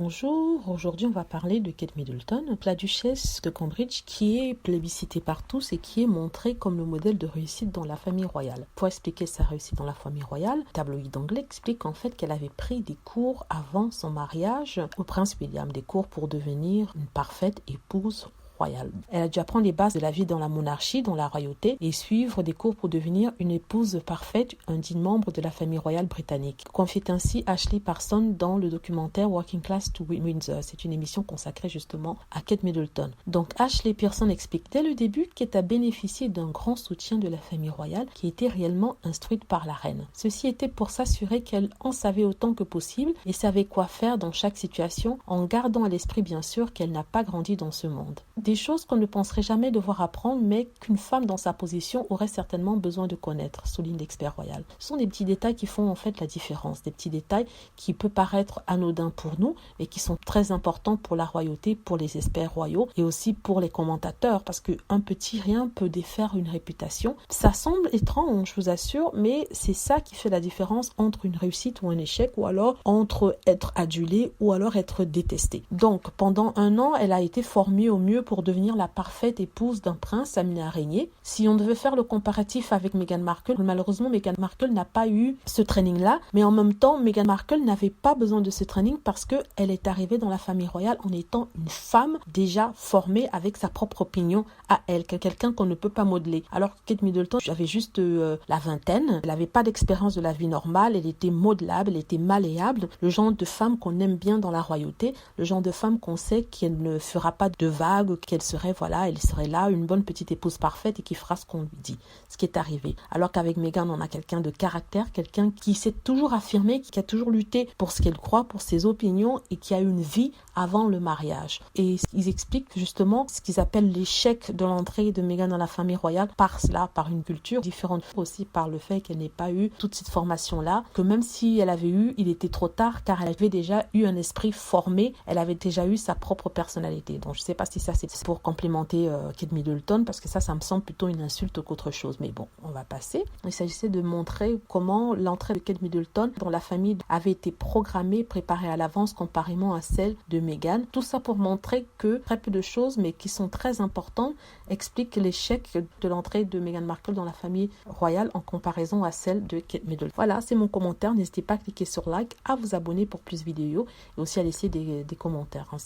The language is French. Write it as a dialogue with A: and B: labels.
A: Bonjour, aujourd'hui on va parler de Kate Middleton, la duchesse de Cambridge qui est plébiscitée par tous et qui est montrée comme le modèle de réussite dans la famille royale. Pour expliquer sa réussite dans la famille royale, le tabloïd anglais explique en fait qu'elle avait pris des cours avant son mariage au prince William, des cours pour devenir une parfaite épouse royale. Elle a dû apprendre les bases de la vie dans la monarchie, dans la royauté, et suivre des cours pour devenir une épouse parfaite, un digne membre de la famille royale britannique. Confie ainsi Ashley Parson dans le documentaire Working Class to Windsor. C'est une émission consacrée justement à Kate Middleton. Donc Ashley Parson explique dès le début qu'elle a bénéficié d'un grand soutien de la famille royale qui était réellement instruite par la reine. Ceci était pour s'assurer qu'elle en savait autant que possible et savait quoi faire dans chaque situation, en gardant à l'esprit bien sûr qu'elle n'a pas grandi dans ce monde. Des choses qu'on ne penserait jamais devoir apprendre, mais qu'une femme dans sa position aurait certainement besoin de connaître, souligne l'expert royal. Ce sont des petits détails qui font en fait la différence, des petits détails qui peuvent paraître anodins pour nous, mais qui sont très importants pour la royauté, pour les experts royaux et aussi pour les commentateurs, parce qu'un petit rien peut défaire une réputation. Ça semble étrange, je vous assure, mais c'est ça qui fait la différence entre une réussite ou un échec, ou alors entre être adulé ou alors être détesté. Donc, pendant 1 an, elle a été formée au mieux pour devenir la parfaite épouse d'un prince amené à régner. Si on devait faire le comparatif avec Meghan Markle, malheureusement Meghan Markle n'a pas eu ce training-là, mais en même temps Meghan Markle n'avait pas besoin de ce training parce qu'elle est arrivée dans la famille royale en étant une femme déjà formée avec sa propre opinion à elle, quelqu'un qu'on ne peut pas modeler. Alors que Kate Middleton avait juste la vingtaine, elle n'avait pas d'expérience de la vie normale, elle était modelable, elle était malléable, le genre de femme qu'on aime bien dans la royauté, le genre de femme qu'on sait qu'elle ne fera pas de vagues, qu'elle serait, elle serait là, une bonne petite épouse parfaite et qui fera ce qu'on lui dit, ce qui est arrivé. Alors qu'avec Meghan, on a quelqu'un de caractère, quelqu'un qui s'est toujours affirmé, qui a toujours lutté pour ce qu'elle croit, pour ses opinions et qui a une vie avant le mariage. Et ils expliquent justement ce qu'ils appellent l'échec de l'entrée de Meghan dans la famille royale par cela, par une culture différente, aussi par le fait qu'elle n'ait pas eu toute cette formation-là, que même si elle avait eu, il était trop tard car elle avait déjà eu un esprit formé, elle avait déjà eu sa propre personnalité. Donc je ne sais pas si ça c'est pour complimenter Kate Middleton, parce que ça me semble plutôt une insulte qu'autre chose. Mais bon, on va passer. Il s'agissait de montrer comment l'entrée de Kate Middleton dans la famille avait été programmée, préparée à l'avance comparément à celle de Meghan. Tout ça pour montrer que très peu de choses, mais qui sont très importantes, expliquent l'échec de l'entrée de Meghan Markle dans la famille royale en comparaison à celle de Kate Middleton. Voilà, c'est mon commentaire. N'hésitez pas à cliquer sur like, à vous abonner pour plus de vidéos et aussi à laisser des commentaires. Hein,